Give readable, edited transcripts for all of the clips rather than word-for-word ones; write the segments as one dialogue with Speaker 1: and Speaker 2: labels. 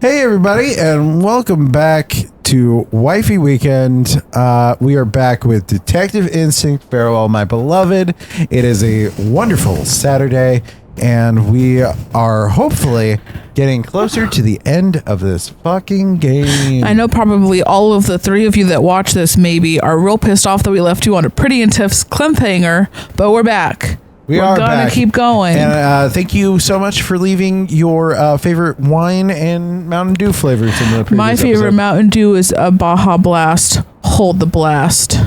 Speaker 1: Hey everybody, and welcome back to Wifey Weekend. We are back with Detective Instinct, Farewell My Beloved. It is a wonderful Saturday, and we are hopefully getting closer to the end of this fucking game.
Speaker 2: I know probably all of the three of you that watch this maybe are real pissed off that we left you on a pretty intense cliffhanger, but we're back. We're gonna keep going.
Speaker 1: And thank you so much for leaving your favorite wine and Mountain Dew flavors in the previous
Speaker 2: My favorite
Speaker 1: episode.
Speaker 2: Mountain Dew is a Baja Blast. Hold the blast.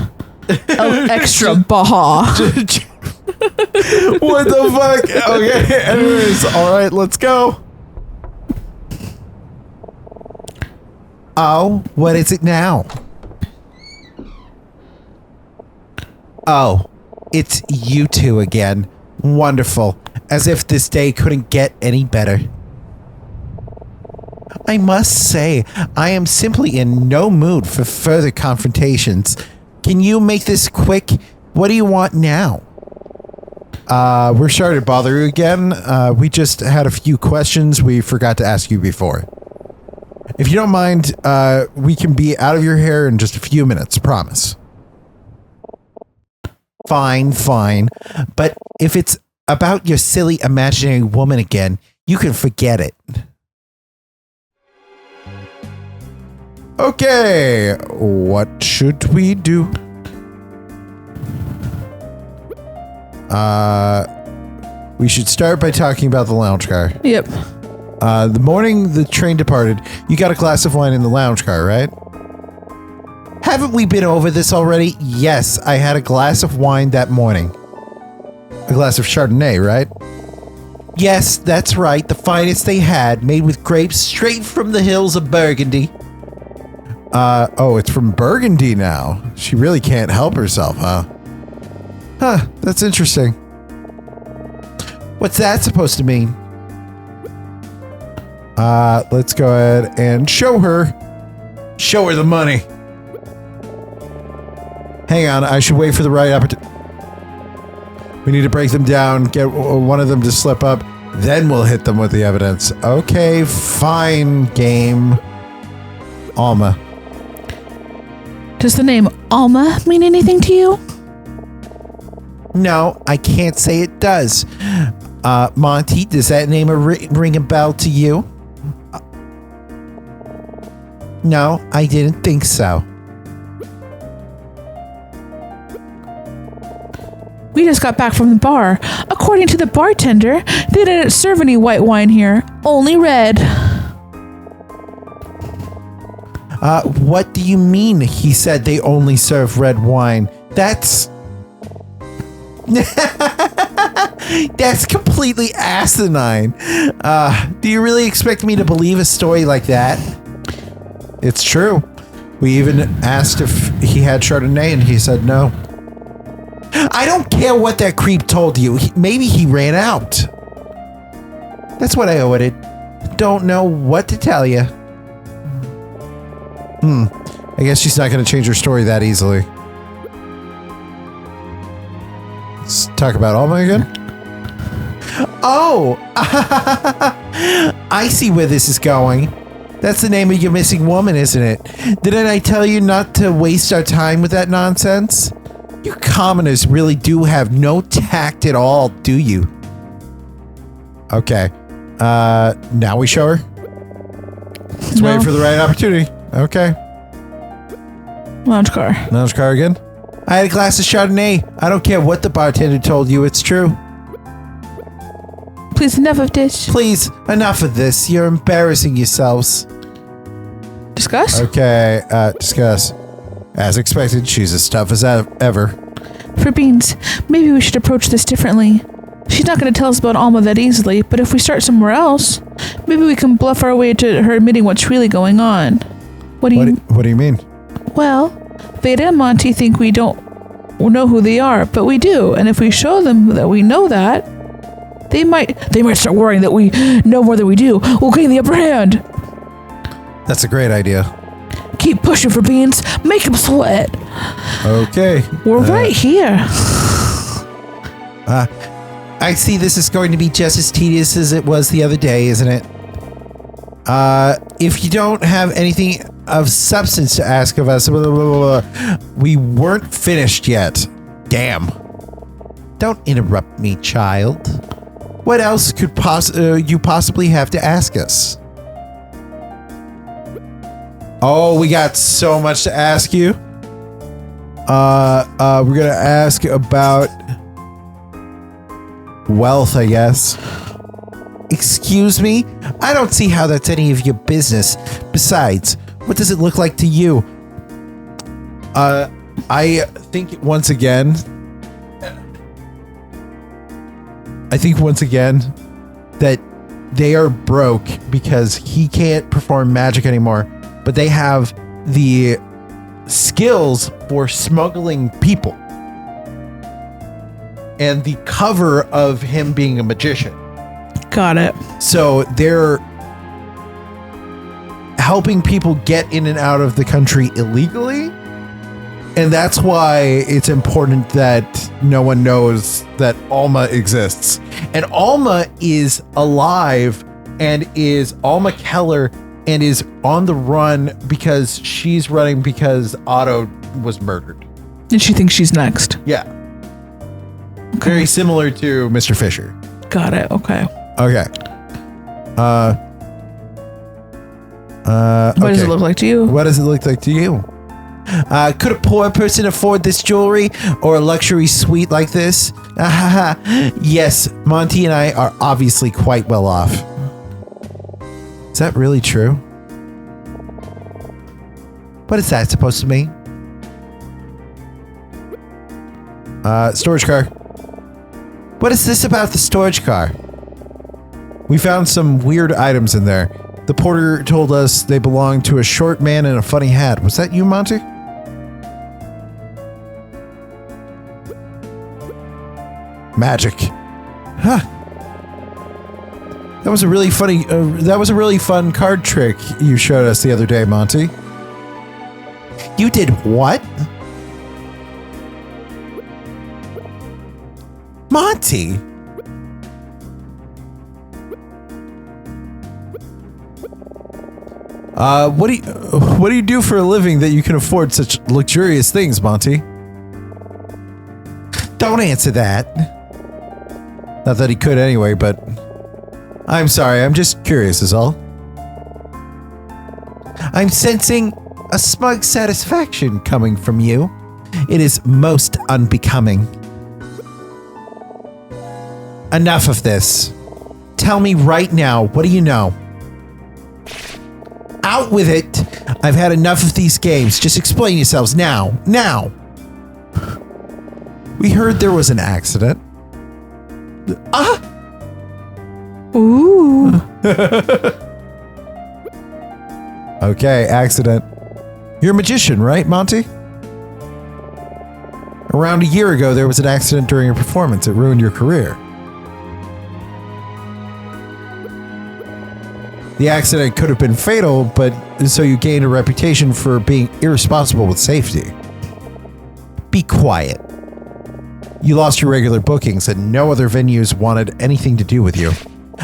Speaker 2: Extra Baja.
Speaker 1: What the fuck? Okay, anyways, alright, let's go. Oh, what is it now? Oh, it's you two again. Wonderful. As if this day couldn't get any better. I must say, I am simply in no mood for further confrontations. Can you make this quick? What do you want now? We're sorry to bother you again. We just had a few questions we forgot to ask you before. If you don't mind, we can be out of your hair in just a few minutes, promise. Fine. But if it's about your silly imaginary woman again, you can forget it. Okay, what should we do? We should start by talking about the lounge car.
Speaker 2: Yep.
Speaker 1: The morning the train departed, you got a glass of wine in the lounge car, right? Haven't we been over this already? Yes, I had a glass of wine that morning. A glass of Chardonnay, right? Yes, that's right. The finest they had, made with grapes straight from the hills of Burgundy. Oh, it's from Burgundy now. She really can't help herself, huh? Huh, that's interesting. What's that supposed to mean? Let's go ahead and show her. Show her the money. Hang on, I should wait for the right opportunity. We need to break them down, get one of them to slip up, then we'll hit them with the evidence. Okay, fine, game. Alma.
Speaker 2: Does the name Alma mean anything to you?
Speaker 1: No, I can't say it does. Monty, does that name ring a bell to you? No, I didn't think so.
Speaker 2: We just got back from the bar. According to the bartender, they didn't serve any white wine here, only red.
Speaker 1: What do you mean he said they only serve red wine? That's... That's completely asinine. Do you really expect me to believe a story like that? It's true. We even asked if he had Chardonnay and he said no. I don't care what that creep told you. Maybe he ran out. That's what I owed it. Don't know what to tell you. I guess she's not going to change her story that easily. Let's talk about Alma again. Oh! I see where this is going. That's the name of your missing woman, isn't it? Didn't I tell you not to waste our time with that nonsense? You commoners really do have no tact at all, do you? Okay. Now we show her? Let's wait for the right opportunity. Okay.
Speaker 2: Lounge car.
Speaker 1: Lounge car again? I had a glass of Chardonnay. I don't care what the bartender told you, it's true.
Speaker 2: Please, enough of this.
Speaker 1: Please, enough of this. You're embarrassing yourselves.
Speaker 2: Discuss?
Speaker 1: Okay, discuss. As expected, she's as tough as ever.
Speaker 2: For Beans, maybe we should approach this differently. She's not going to tell us about Alma that easily, but if we start somewhere else, maybe we can bluff our way to her admitting what's really going on. What do you mean? Well, Veda and Monty think we don't know who they are, but we do, and if we show them that we know that, they might start worrying that we know more than we do. We'll gain the upper hand.
Speaker 1: That's a great idea.
Speaker 2: Keep pushing for Beans. Make him sweat.
Speaker 1: Okay.
Speaker 2: We're right here.
Speaker 1: I see this is going to be just as tedious as it was the other day, isn't it? if you don't have anything of substance to ask of us, blah, blah, blah, blah, we weren't finished yet. Damn. Don't interrupt me, child. What else could you possibly have to ask us? Oh, we got so much to ask you. We're gonna ask about wealth, I guess. Excuse me? I don't see how that's any of your business. Besides, what does it look like to you? I think once again that they are broke because he can't perform magic anymore, but they have the skills for smuggling people and the cover of him being a magician.
Speaker 2: Got it.
Speaker 1: So they're helping people get in and out of the country illegally. And that's why it's important that no one knows that Alma exists. And Alma is alive and is Alma Keller and is on the run because she's running because Otto was murdered.
Speaker 2: And she thinks she's next.
Speaker 1: Yeah. Okay. Very similar to Mr. Fisher.
Speaker 2: Got it. Okay.
Speaker 1: Okay.
Speaker 2: What does it look like to you?
Speaker 1: What does it look like to you? Could a poor person afford this jewelry or a luxury suite like this? Yes, Monty and I are obviously quite well off. Is that really true? What is that supposed to mean? Storage car. What is this about the storage car? We found some weird items in there. The porter told us they belonged to a short man in a funny hat. Was that you, Monty? Magic. Huh. That was a really funny, that was a really fun card trick you showed us the other day, Monty. You did what? Monty? What do you do for a living that you can afford such luxurious things, Monty? Don't answer that. Not that he could anyway, but I'm sorry, I'm just curious is all. I'm sensing a smug satisfaction coming from you. It is most unbecoming. Enough of this. Tell me right now, what do you know? Out with it. I've had enough of these games. Just explain yourselves now. Now. We heard there was an accident.
Speaker 2: Ooh.
Speaker 1: Okay, accident. You're a magician, right, Monty? Around a year ago, there was an accident during a performance. It ruined your career. The accident could have been fatal, but so you gained a reputation for being irresponsible with safety. Be quiet. You lost your regular bookings and no other venues wanted anything to do with you.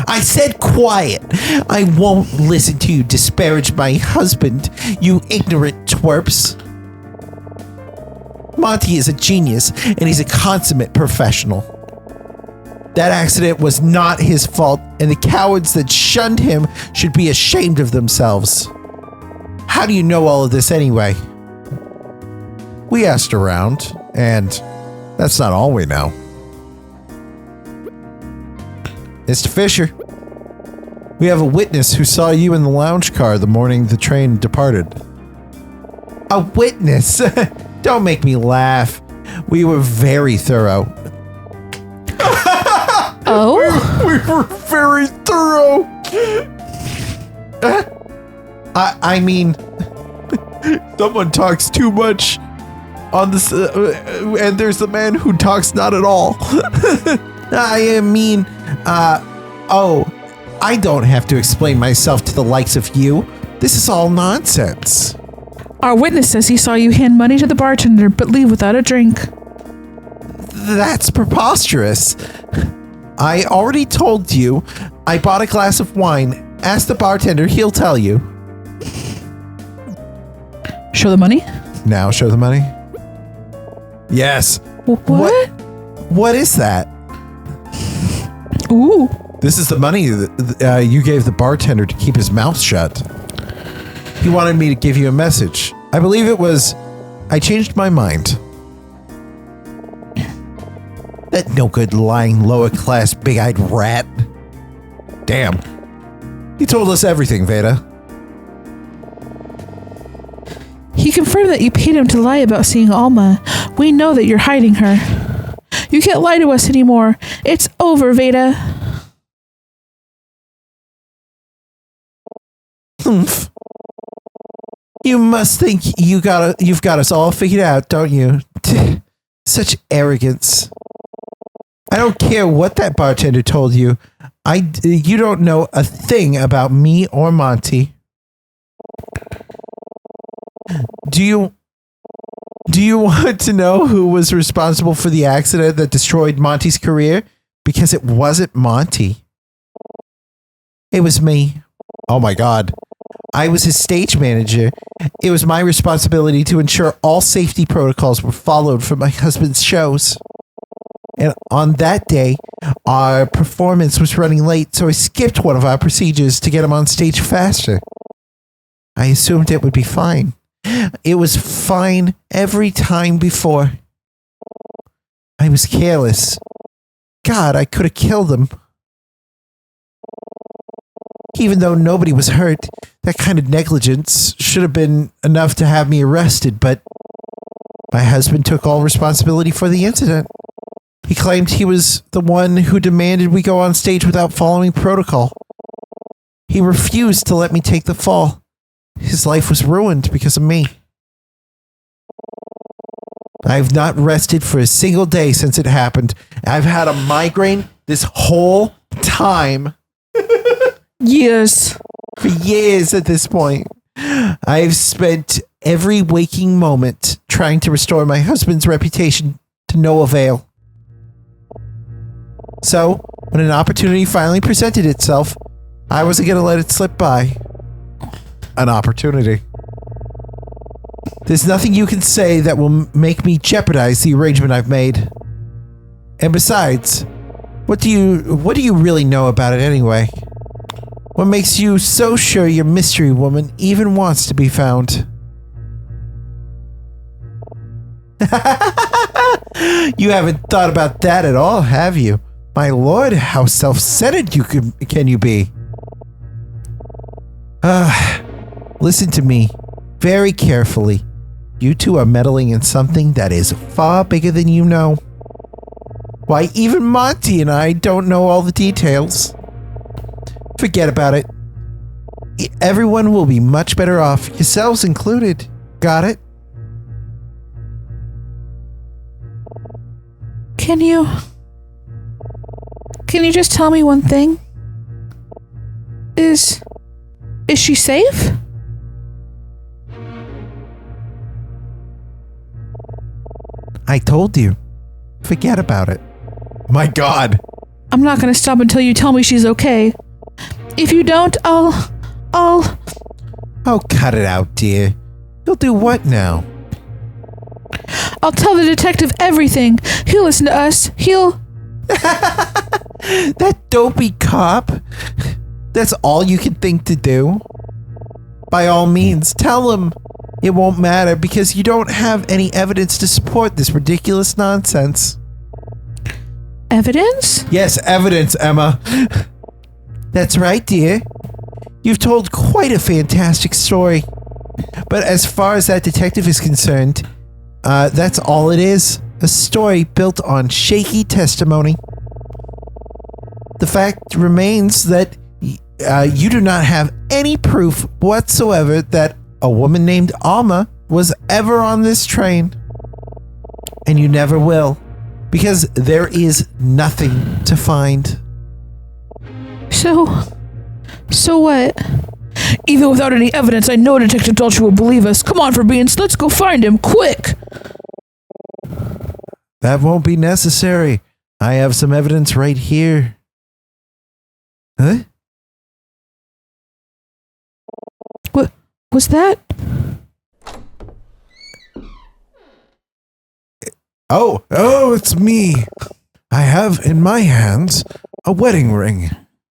Speaker 1: I said quiet. I won't listen to you disparage my husband, you ignorant twerps. Monty is a genius and he's a consummate professional. That accident was not his fault, and the cowards that shunned him should be ashamed of themselves. How do you know all of this anyway? We asked around, and that's not all we know. Mr. Fisher, we have a witness who saw you in the lounge car the morning the train departed. A witness? Don't make me laugh. We were very thorough.
Speaker 2: Oh?
Speaker 1: We were very thorough. I mean, someone talks too much on this, and there's the man who talks not at all. I mean, I don't have to explain myself to the likes of you. This is all nonsense.
Speaker 2: Our witness says he saw you hand money to the bartender but leave without a drink.
Speaker 1: That's preposterous. I already told you I bought a glass of wine. Ask the bartender, he'll tell you.
Speaker 2: Show the money?
Speaker 1: Now show the money? Yes.
Speaker 2: What?
Speaker 1: What is that?
Speaker 2: Ooh.
Speaker 1: This is the money that you gave the bartender to keep his mouth shut. He wanted me to give you a message. I believe it was, I changed my mind. That no good lying lower class big-eyed rat. Damn. He told us everything, Veda.
Speaker 2: He confirmed that you paid him to lie about seeing Alma. We know that you're hiding her. You can't lie to us anymore. It's over, Veda.
Speaker 1: Humph. You must think you've got us all figured out, don't you? Such arrogance. I don't care what that bartender told you. You don't know a thing about me or Monty. Do you want to know who was responsible for the accident that destroyed Monty's career? Because it wasn't Monty. It was me. Oh my God. I was his stage manager. It was my responsibility to ensure all safety protocols were followed for my husband's shows. And on that day, our performance was running late, so I skipped one of our procedures to get him on stage faster. I assumed it would be fine. It was fine every time before. I was careless. God, I could have killed him. Even though nobody was hurt, that kind of negligence should have been enough to have me arrested, but my husband took all responsibility for the incident. He claimed he was the one who demanded we go on stage without following protocol. He refused to let me take the fall. His life was ruined because of me. I've not rested for a single day since it happened. I've had a migraine this whole time.
Speaker 2: Years.
Speaker 1: For years at this point. I've spent every waking moment trying to restore my husband's reputation to no avail. So, when an opportunity finally presented itself, I wasn't going to let it slip by. An opportunity. There's nothing you can say that will make me jeopardize the arrangement I've made. And besides, what do you really know about it anyway? What makes you so sure your mystery woman even wants to be found? You haven't thought about that at all, have you? My lord, how self-centered can you be? Listen to me very carefully. You two are meddling in something that is far bigger than you know. Why, even Monty and I don't know all the details. Forget about it. Everyone will be much better off, yourselves included. Got it?
Speaker 2: Can you just tell me one thing? Is she safe?
Speaker 1: I told you. Forget about it. My God.
Speaker 2: I'm not gonna stop until you tell me she's okay. If you don't, I'll...
Speaker 1: Oh, cut it out, dear. You'll do what now?
Speaker 2: I'll tell the detective everything. He'll listen to us. He'll...
Speaker 1: That dopey cop? That's all you can think to do? By all means, tell him. It won't matter because you don't have any evidence to support this ridiculous nonsense.
Speaker 2: Evidence?
Speaker 1: Yes, evidence, Emma. That's right, dear. You've told quite a fantastic story. But as far as that detective is concerned, that's all it is. A story built on shaky testimony. The fact remains that you do not have any proof whatsoever that a woman named Alma was ever on this train. And you never will. Because there is nothing to find.
Speaker 2: So what? Even without any evidence, I know Detective Dulce will believe us. Come on, Fabians, let's go find him, quick!
Speaker 1: That won't be necessary. I have some evidence right here. Huh?
Speaker 2: What was that?
Speaker 1: Oh, it's me. I have in my hands a wedding ring.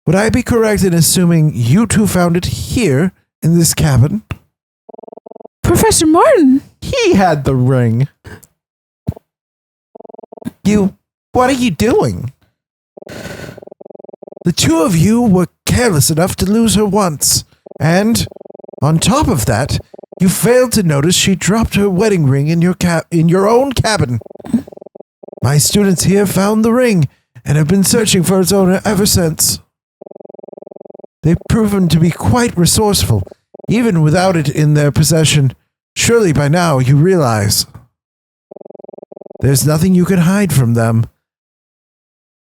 Speaker 1: Would I be correct in assuming you two found it here in this cabin?
Speaker 2: Professor Martin!
Speaker 1: He had the ring. What are you doing? The two of you were careless enough to lose her once. And, on top of that, you failed to notice she dropped her wedding ring in your own cabin. My students here found the ring and have been searching for its owner ever since. They've proven to be quite resourceful, even without it in their possession. Surely by now you realize there's nothing you can hide from them.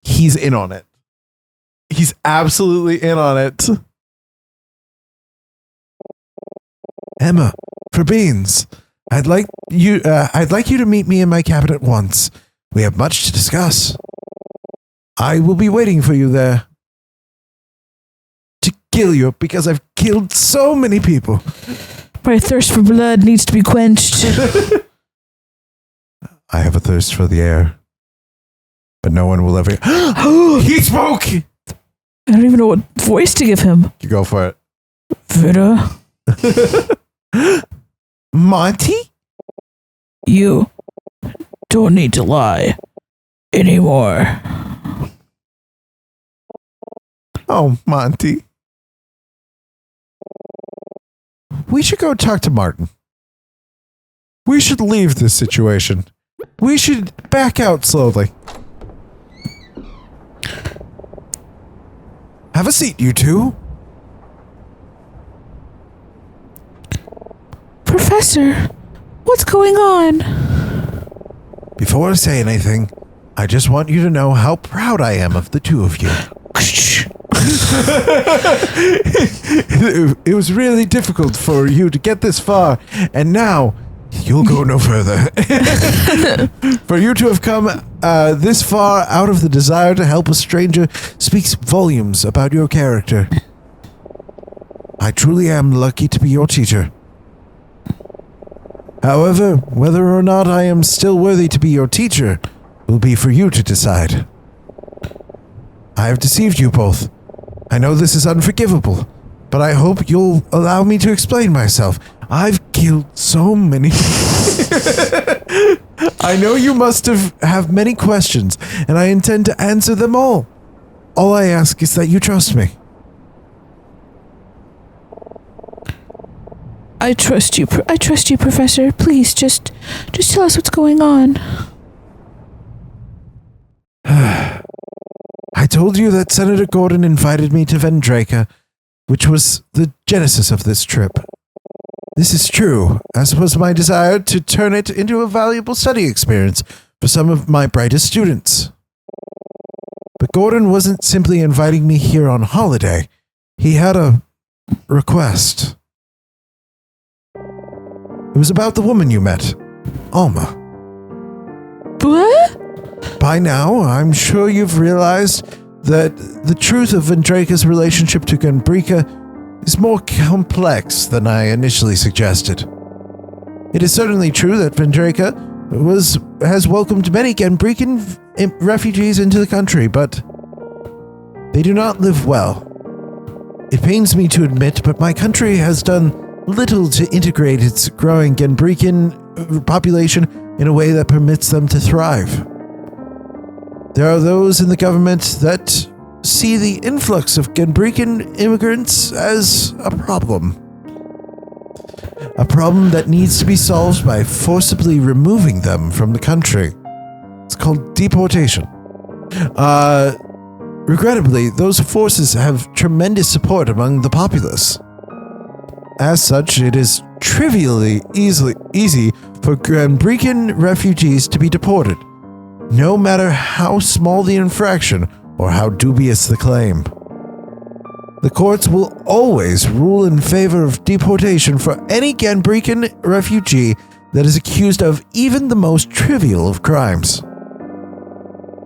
Speaker 1: He's in on it. He's absolutely in on it. Emma, for beans, I'd like you to meet me in my cabin at once. We have much to discuss. I will be waiting for you there. To kill you, because I've killed so many people.
Speaker 2: My thirst for blood needs to be quenched.
Speaker 1: I have a thirst for the air. But no one will ever... He spoke!
Speaker 2: I don't even know what voice to give him.
Speaker 1: You go for it.
Speaker 2: Veda?
Speaker 1: Monty?
Speaker 2: You don't need to lie anymore.
Speaker 1: Oh, Monty. We should go talk to Martin. We should leave this situation. We should back out slowly. Have a seat, you two.
Speaker 2: Professor, what's going on?
Speaker 1: Before I say anything, I just want you to know how proud I am of the two of you. It was really difficult for you to get this far, and now you'll go no further. For you to have come this far out of the desire to help a stranger speaks volumes about your character. I truly am lucky to be your teacher. However, whether or not I am still worthy to be your teacher will be for you to decide. I have deceived you both. I know this is unforgivable, but I hope you'll allow me to explain myself. I've killed so many. I know you must have many questions, and I intend to answer them all. All I ask is that you trust me.
Speaker 2: I trust you, Professor. Please, just tell us what's going on.
Speaker 1: I told you that Senator Gordon invited me to Vendraka, which was the genesis of this trip. This is true, as was my desire to turn it into a valuable study experience for some of my brightest students. But Gordon wasn't simply inviting me here on holiday. He had a request. It was about the woman you met, Alma.
Speaker 2: What?
Speaker 1: By now, I'm sure you've realized that the truth of Vendraka's relationship to Genbrika is more complex than I initially suggested. It is certainly true that Vendraka has welcomed many Genbrikan refugees into the country, but they do not live well. It pains me to admit, but my country has done little to integrate its growing Genbrikan population in a way that permits them to thrive. There are those in the government that see the influx of Genbrikan immigrants as a problem. A problem that needs to be solved by forcibly removing them from the country. It's called deportation. Regrettably, those forces have tremendous support among the populace. As such, it is trivially easy for Genbrikan refugees to be deported, no matter how small the infraction or how dubious the claim. The courts will always rule in favor of deportation for any Genbrikan refugee that is accused of even the most trivial of crimes.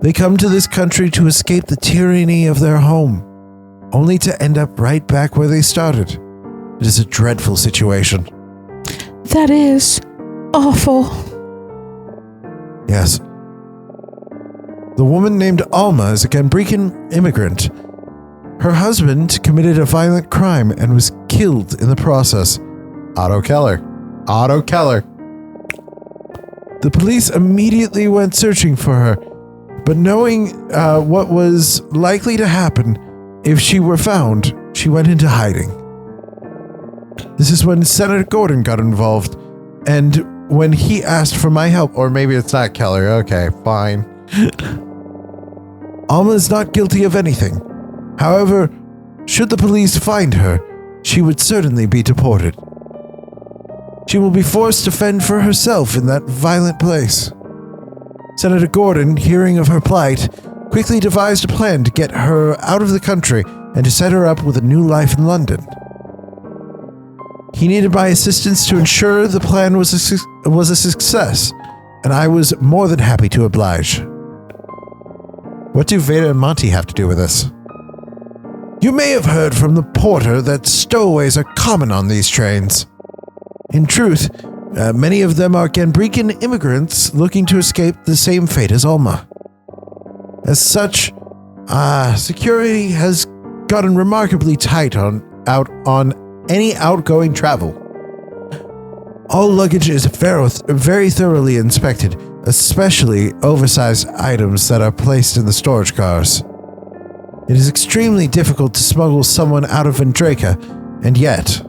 Speaker 1: They come to this country to escape the tyranny of their home, only to end up right back where they started. It is a dreadful situation.
Speaker 2: That is awful.
Speaker 1: Yes, The woman named Alma is a Gambrican immigrant. Her husband committed a violent crime and was killed in the process. Otto Keller. Otto Keller. The police immediately went searching for her, but knowing what was likely to happen if she were found, she went into hiding. This is when Senator Gordon got involved, and when he asked for my help, or maybe it's not Keller, okay, fine. Alma is not guilty of anything. However, should the police find her, she would certainly be deported. She will be forced to fend for herself in that violent place. Senator Gordon, hearing of her plight, quickly devised a plan to get her out of the country and to set her up with a new life in London. He needed my assistance to ensure the plan was a success, and I was more than happy to oblige. What do Veda and Monty have to do with this? You may have heard from the porter that stowaways are common on these trains. In truth, many of them are Gambrican immigrants looking to escape the same fate as Alma. As such, security has gotten remarkably tight on any outgoing travel. All luggage is very thoroughly inspected, especially oversized items that are placed in the storage cars. It is extremely difficult to smuggle someone out of Vendraka, and yet,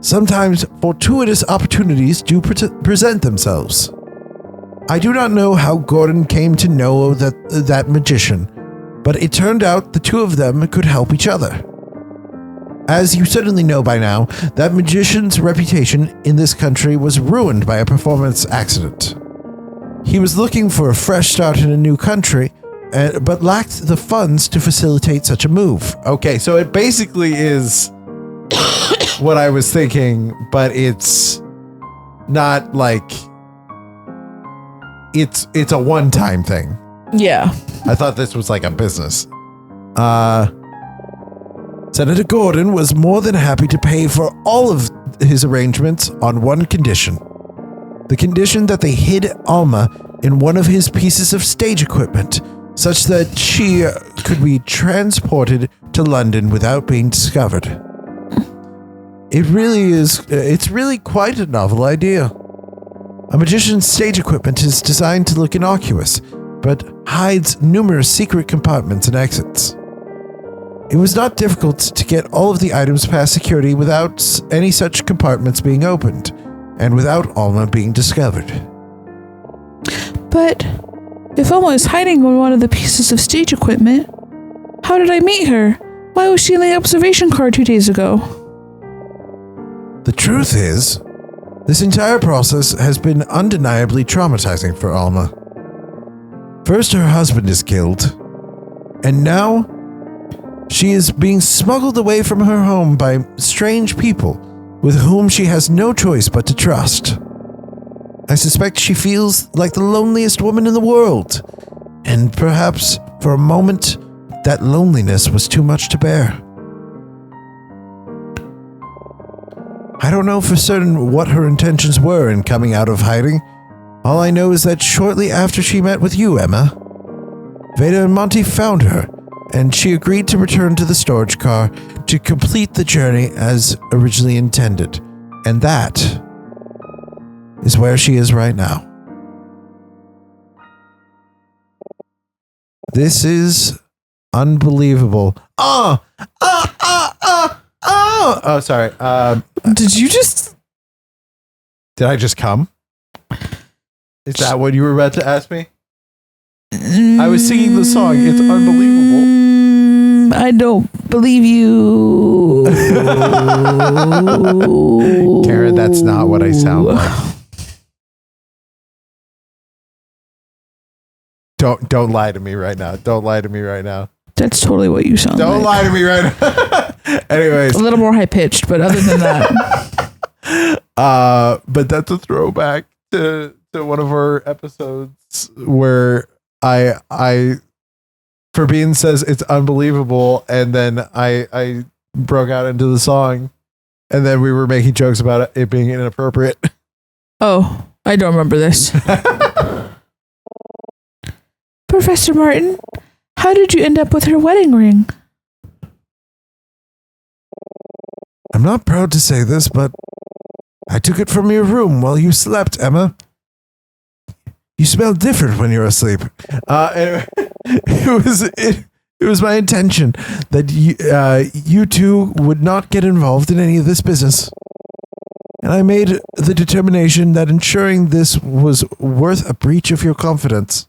Speaker 1: sometimes fortuitous opportunities do present themselves. I do not know how Gordon came to know that magician, but it turned out the two of them could help each other. As you certainly know by now, that magician's reputation in this country was ruined by a performance accident. He was looking for a fresh start in a new country, but lacked the funds to facilitate such a move. Okay, so it basically is what I was thinking, but it's not like it's a one-time thing.
Speaker 2: Yeah.
Speaker 1: I thought this was like a business. Senator Gordon was more than happy to pay for all of his arrangements on one condition. The condition that they hid Alma in one of his pieces of stage equipment, such that she could be transported to London without being discovered. It's really quite a novel idea. A magician's stage equipment is designed to look innocuous, but hides numerous secret compartments and exits. It was not difficult to get all of the items past security without any such compartments being opened, and without Alma being discovered.
Speaker 2: But if Alma is hiding on one of the pieces of stage equipment, how did I meet her? Why was she in the observation car 2 days ago?
Speaker 1: The truth is, this entire process has been undeniably traumatizing for Alma. First, her husband is killed, and now she is being smuggled away from her home by strange people with whom she has no choice but to trust. I suspect she feels like the loneliest woman in the world, and perhaps for a moment that loneliness was too much to bear. I don't know for certain what her intentions were in coming out of hiding. All I know is that shortly after she met with you, Emma, Veda and Monty found her, and she agreed to return to the storage car to complete the journey as originally intended. And that is where she is right now. This is unbelievable. Oh, sorry.
Speaker 2: Did you just...
Speaker 1: Did I just come? Is that what you were about to ask me? I was singing the song. It's unbelievable.
Speaker 2: I don't believe you.
Speaker 1: Karen, that's not what I sound like. Don't lie to me right now. Don't lie to me right now.
Speaker 2: That's totally what you sound like.
Speaker 1: Don't lie to me right now. Anyways.
Speaker 2: A little more high-pitched, but other than that.
Speaker 1: But that's a throwback to one of our episodes where I Fabian says it's unbelievable, and then I broke out into the song, and then we were making jokes about it being inappropriate.
Speaker 2: Oh, I don't remember this. Professor Martin, how did you end up with her wedding ring?
Speaker 1: I'm not proud to say this, but I took it from your room while you slept, Emma. You smell different when you're asleep. Anyway, it was my intention that you two would not get involved in any of this business. And I made the determination that ensuring this was worth a breach of your confidence.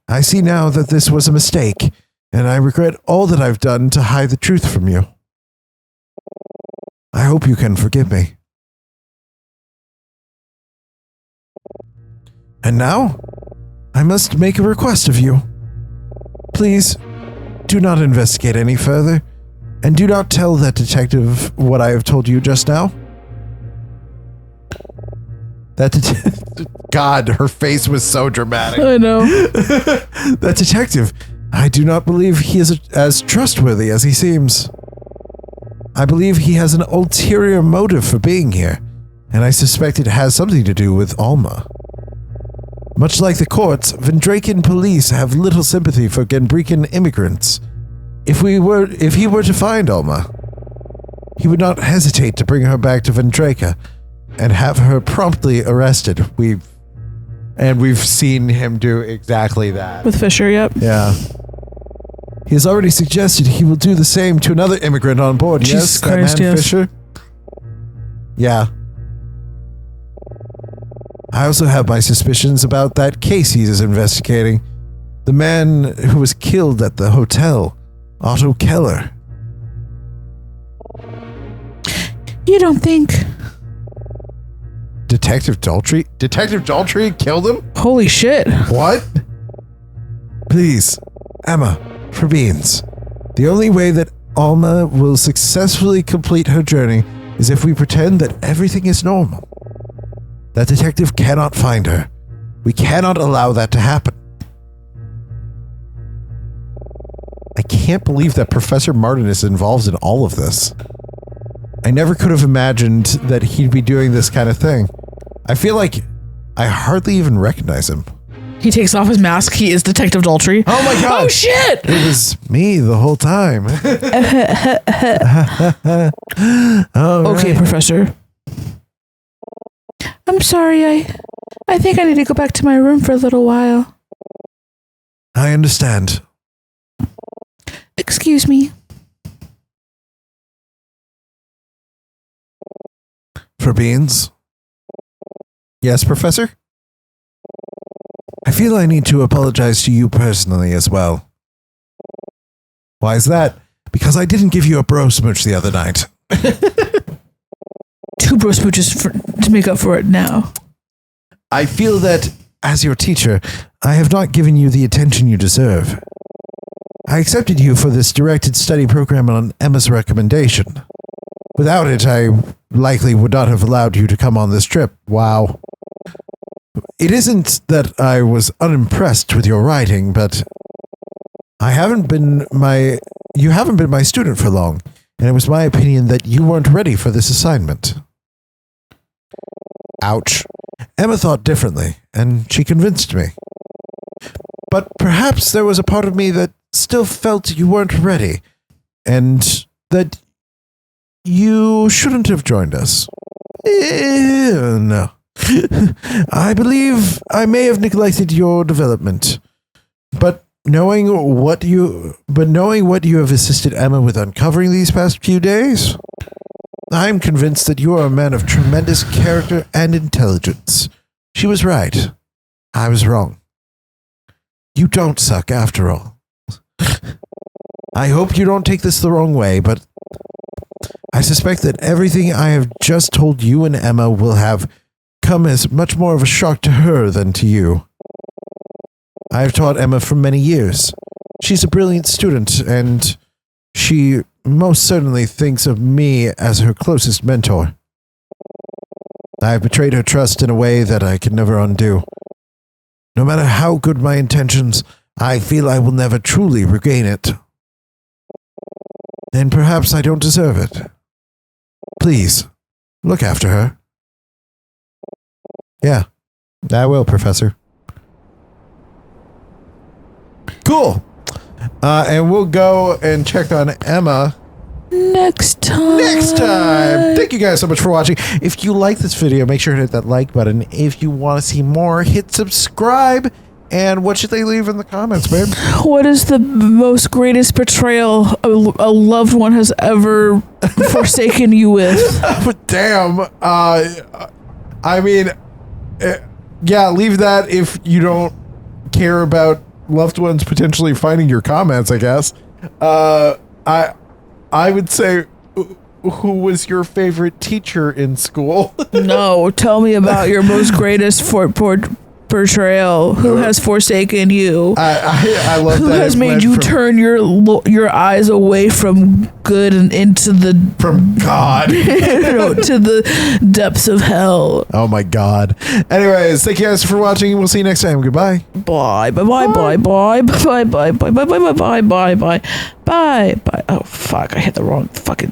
Speaker 1: I see now that this was a mistake, and I regret all that I've done to hide the truth from you. I hope you can forgive me. And now, I must make a request of you. Please, do not investigate any further, and do not tell that detective what I have told you just now. God, her face was so dramatic.
Speaker 2: I know.
Speaker 1: That detective, I do not believe he is as trustworthy as he seems. I believe he has an ulterior motive for being here, and I suspect it has something to do with Alma. Much like the courts, Vendraken police have little sympathy for Genbrican immigrants. If he were to find Alma, he would not hesitate to bring her back to Vendraka and have her promptly arrested. We've seen him do exactly that.
Speaker 2: With Fisher, yep.
Speaker 1: Yeah. He has already suggested he will do the same to another immigrant on board.
Speaker 2: Jesus
Speaker 1: Yes,
Speaker 2: Christ,
Speaker 1: that man
Speaker 2: yes.
Speaker 1: Fisher? Yeah. I also have my suspicions about that case he is investigating. The man who was killed at the hotel, Otto Keller.
Speaker 2: You don't think...
Speaker 1: Detective Daltrey? Detective Daltrey killed him?
Speaker 2: Holy shit.
Speaker 1: What? Please, Emma, for beans. The only way that Alma will successfully complete her journey is if we pretend that everything is normal. That detective cannot find her. We cannot allow that to happen. I can't believe that Professor Martin is involved in all of this. I never could have imagined that he'd be doing this kind of thing. I feel like I hardly even recognize him.
Speaker 2: He takes off his mask. He is Detective Daltrey.
Speaker 1: Oh my god!
Speaker 2: Oh shit!
Speaker 1: It was me the whole time.
Speaker 2: Okay, Professor. I'm sorry, I think I need to go back to my room for a little while.
Speaker 1: I understand.
Speaker 2: Excuse me.
Speaker 1: For beans? Yes, Professor? I feel I need to apologize to you personally as well. Why is that? Because I didn't give you a bro smooch the other night.
Speaker 2: 2 bro smooches to make up for it now.
Speaker 1: I feel that, as your teacher, I have not given you the attention you deserve. I accepted you for this directed study program on Emma's recommendation. Without it, I likely would not have allowed you to come on this trip. Wow. It isn't that I was unimpressed with your writing, but you haven't been my student for long, and it was my opinion that you weren't ready for this assignment. Ouch. Emma thought differently, and she convinced me. But perhaps there was a part of me that still felt you weren't ready, and that you shouldn't have joined us. No. I believe I may have neglected your development, but knowing what you have assisted Emma with uncovering these past few days, I'm convinced that you are a man of tremendous character and intelligence. She was right. I was wrong. You don't suck after all. I hope you don't take this the wrong way, but I suspect that everything I have just told you and Emma will have come as much more of a shock to her than to you. I have taught Emma for many years. She's a brilliant student, and she most certainly thinks of me as her closest mentor. I have betrayed her trust in a way that I can never undo. No matter how good my intentions, I feel I will never truly regain it. And perhaps I don't deserve it. Please, look after her. Yeah, I will, Professor. Cool. And we'll go and check on Emma
Speaker 2: Next time.
Speaker 1: Thank you guys so much for watching. If you like this video, make sure to hit that like button. If you want to see more, hit subscribe. And what should they leave in the comments, babe?
Speaker 2: What is the most greatest betrayal a loved one has ever forsaken you with?
Speaker 1: Damn. I mean, yeah, leave that if you don't care about loved ones potentially finding your comments, I guess. I would say, who was your favorite teacher in school?
Speaker 2: No, tell me about your most greatest portrayal. Who has forsaken you?
Speaker 1: I love
Speaker 2: Who
Speaker 1: that.
Speaker 2: has made you turn your eyes away from good and into
Speaker 1: from God
Speaker 2: to the depths of hell?
Speaker 1: Oh my God. Anyways, thank you guys for watching. We'll see you next time. Goodbye.
Speaker 2: Bye bye bye bye bye bye bye bye bye bye bye bye bye bye bye. Oh fuck! I hit the wrong fucking.